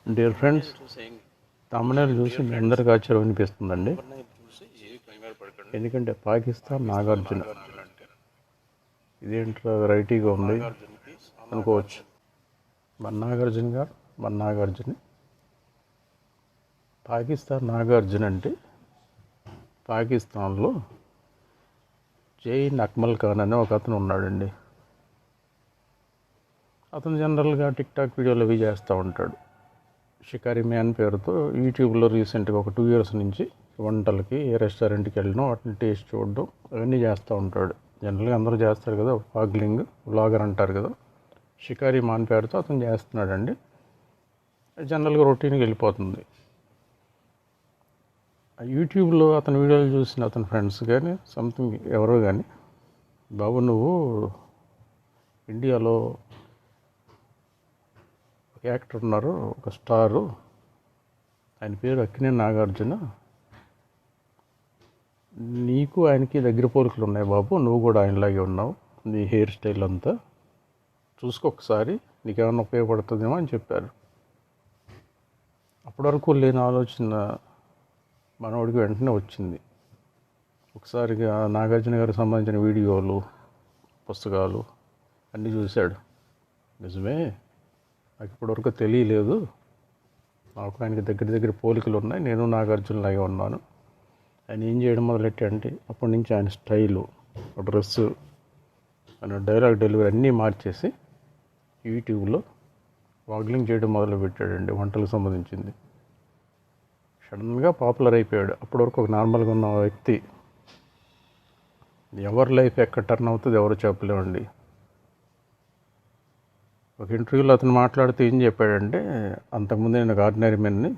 Dear friends, Tamil Nadu చూసి మీ అందరికీ ఆశ్చర్యం అనిపిస్తుందండి. ఎందుకంటే పాకిస్తాన్ నాగార్జున ఇదేంట్రా వెరైటీగా ఉంది అనుకోవచ్చు. నాగార్జున పాకిస్తాన్ నాగార్జున అంటే పాకిస్తాన్లో జైన్ అక్మల్ ఖాన్ అనే ఒక అతను ఉన్నాడండి. అతను జనరల్గా టిక్టాక్ వీడియోలు అవి చేస్తూ ఉంటాడు. షికారి మ్యాన్ పేరుతో యూట్యూబ్లో రీసెంట్గా ఒక 2 years నుంచి వంటలకి ఏ రెస్టారెంట్కి వెళ్ళినా వాటిని టేస్ట్ చూడడం అవన్నీ చేస్తూ ఉంటాడు. జనరల్గా అందరూ చేస్తారు కదా, వ్లాగర్ అంటారు కదా. షికారి మాన్ పేరుతో అతను చేస్తున్నాడండి. జనరల్గా రొటీన్కి వెళ్ళిపోతుంది. యూట్యూబ్లో అతని వీడియోలు చూసిన అతని ఫ్రెండ్స్ కానీ సంథింగ్ ఎవరో కానీ, బాబు నువ్వు ఇండియాలో ఒక యాక్టర్ ఉన్నారు, ఒక స్టారు, ఆయన పేరు అక్కినేని నాగార్జున, నీకు ఆయనకి దగ్గర పోలికలు ఉన్నాయి బాబు, నువ్వు కూడా ఆయనలాగే ఉన్నావు, నీ హెయిర్ స్టైల్ అంతా చూసుకో ఒకసారి, నీకేమైనా ఉపయోగపడుతుందేమో అని చెప్పారు. అప్పటి వరకు లేని ఆలోచన మనవాడికి వెంటనే వచ్చింది. ఒకసారిగా నాగార్జున గారికి సంబంధించిన వీడియోలు, పుస్తకాలు అన్నీ చూశాడు. నిజమే, నాకు ఇప్పటివరకు తెలియలేదు, నాకు ఆయనకి దగ్గర పోలికలు ఉన్నాయి, నేను నాగార్జునలాగే ఉన్నాను. ఆయన ఏం చేయడం మొదలెట్టంటే అప్పటి నుంచి ఆయన స్టైలు, డ్రెస్సు, ఆయన డైలాగ్ డెలివరీ అన్నీ మార్చేసి యూట్యూబ్లో వ్లాగింగ్ చేయడం మొదలుపెట్టాడండి. వంటలకు సంబంధించింది సడన్గా పాపులర్ అయిపోయాడు. అప్పటి వరకు ఒక నార్మల్గా ఉన్న వ్యక్తి ఎవరి లైఫ్ ఎక్కడ టర్న్ అవుతుంది ఎవరు చెప్పలేమండి. ఒక ఇంటర్వ్యూలో అతను మాట్లాడుతూ ఏం చెప్పాడంటే, అంతకుముందు నేను ఒక ఆర్డినరీ మెన్ని,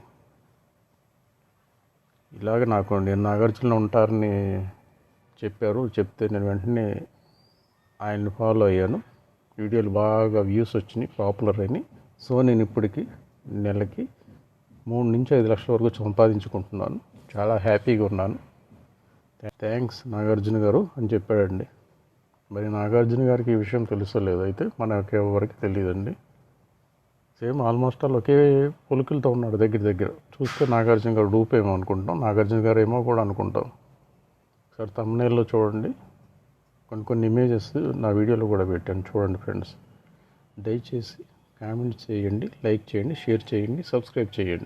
ఇలాగ నేను నాగార్జున ఉంటారని చెప్తే నేను వెంటనే ఆయన్ని ఫాలో అయ్యాను, వీడియోలు బాగా వ్యూస్ వచ్చినాయి, పాపులర్ అయినాయి. సో నేను ఇప్పటికి నెలకి 3 నుంచి 5 లక్షల వరకు సంపాదించుకుంటున్నాను, చాలా హ్యాపీగా ఉన్నాను, థ్యాంక్స్ నాగార్జున గారు అని చెప్పాడండి. మరి నాగార్జున గారికి ఈ విషయం తెలుసలేదు, అయితే మనకి ఎవరికి తెలియదండి. సేమ్ ఆల్మోస్ట్ ఆల్ ఒకే పొలికలతో ఉన్నాడు దగ్గర. చూస్తే నాగార్జున గారు డూపేమో అనుకుంటాం, నాగార్జున గారు ఏమో కూడా అనుకుంటాం. ఒకసారి thumbnailలో చూడండి, కొన్ని ఇమేజెస్ నా వీడియోలో కూడా పెట్టాను, చూడండి ఫ్రెండ్స్. దయచేసి కామెంట్ చేయండి, లైక్ చేయండి, షేర్ చేయండి, సబ్స్క్రైబ్ చేయండి.